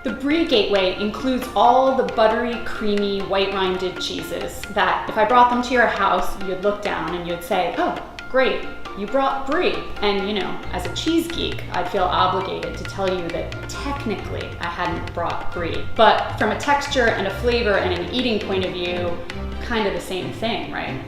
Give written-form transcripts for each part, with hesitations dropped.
The Brie gateway includes all the buttery, creamy, white-rinded cheeses that if I brought them to your house, you'd look down and you'd say, oh, great, you brought Brie. And you know, as a cheese geek, I'd feel obligated to tell you that technically I hadn't brought Brie. But from a texture and a flavor and an eating point of view, kind of the same thing, right?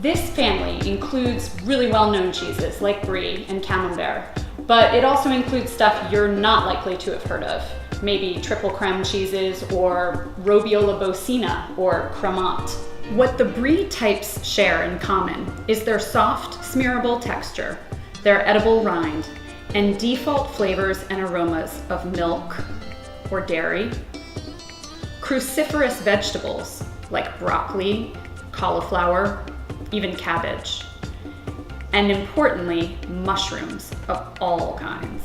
This family includes really well-known cheeses like Brie and Camembert, but it also includes stuff you're not likely to have heard of. Maybe triple creme cheeses or Robiola Cena or Cremant. What the Brie types share in common is their soft, smearable texture, their edible rind, and default flavors and aromas of milk or dairy, cruciferous vegetables like broccoli, cauliflower, even cabbage, and importantly, mushrooms of all kinds.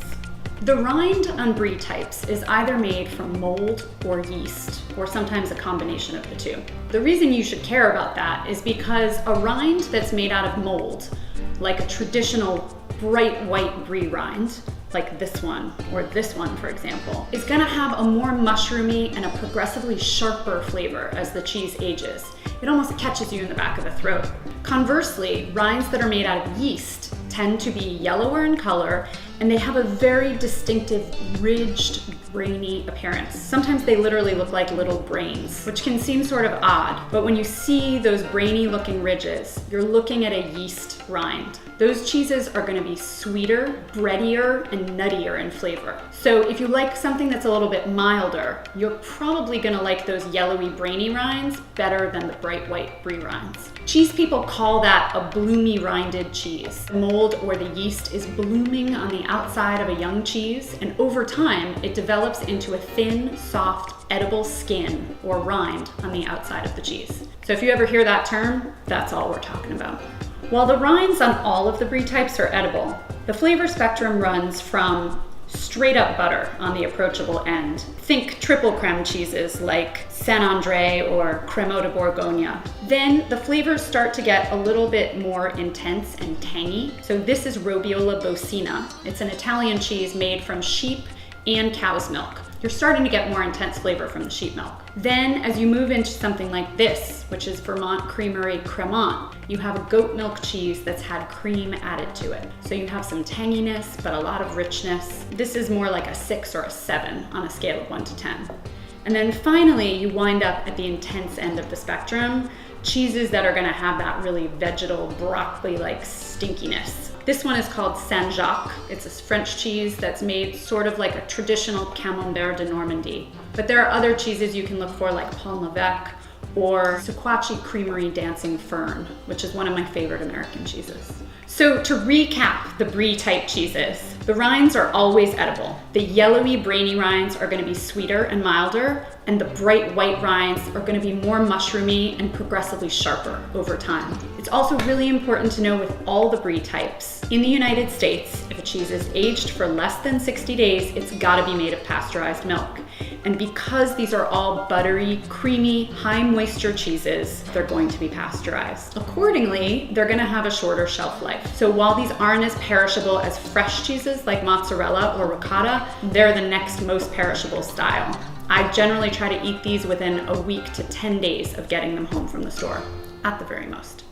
The rind on Brie types is either made from mold or yeast, or sometimes a combination of the two. The reason you should care about that is because a rind that's made out of mold, like a traditional bright white Brie rind, like this one or this one, for example, is gonna have a more mushroomy and a progressively sharper flavor as the cheese ages. It almost catches you in the back of the throat. Conversely, rinds that are made out of yeast tend to be yellower in color, and they have a very distinctive, ridged, brainy appearance. Sometimes they literally look like little brains, which can seem sort of odd, but when you see those brainy looking ridges, you're looking at a yeast rind. Those cheeses are gonna be sweeter, breadier, and nuttier in flavor. So if you like something that's a little bit milder, you're probably gonna like those yellowy, brainy rinds better than the bright white Brie rinds. Cheese people call that a Bloomie Rinded cheese. The mold or the yeast is blooming on the outside of a young cheese, and over time, it develops into a thin, soft, edible skin or rind on the outside of the cheese. So if you ever hear that term, that's all we're talking about. While the rinds on all of the Brie types are edible, the flavor spectrum runs from straight up butter on the approachable end. Think triple creme cheeses like Saint Andre or Cremant de Bourgogne. Then the flavors start to get a little bit more intense and tangy. So this is Robiola Cena. It's an Italian cheese made from sheep and cow's milk. You're starting to get more intense flavor from the sheep milk. Then as you move into something like this, which is Vermont Creamery Cremant, you have a goat milk cheese that's had cream added to it. So you have some tanginess, but a lot of richness. This is more like a 6 or a 7 on a scale of 1 to 10. And then finally, you wind up at the intense end of the spectrum, cheeses that are gonna have that really vegetal, broccoli-like stinkiness. This one is called Sanjeok. It's a French cheese that's made sort of like a traditional Camembert de Normandy. But there are other cheeses you can look for like Paul Levesque or Sequatchie Creamery Dancing Fern, which is one of my favorite American cheeses. So to recap the Brie type cheeses, the rinds are always edible. The yellowy, brainy rinds are gonna be sweeter and milder, and the bright white rinds are gonna be more mushroomy and progressively sharper over time. It's also really important to know with all the Brie types, in the United States, if a cheese is aged for less than 60 days, it's gotta be made of pasteurized milk. And because these are all buttery, creamy, high moisture cheeses, they're going to be pasteurized. Accordingly, they're gonna have a shorter shelf life. So while these aren't as perishable as fresh cheeses like mozzarella or ricotta, they're the next most perishable style. I generally try to eat these within a week to 10 days of getting them home from the store, at the very most.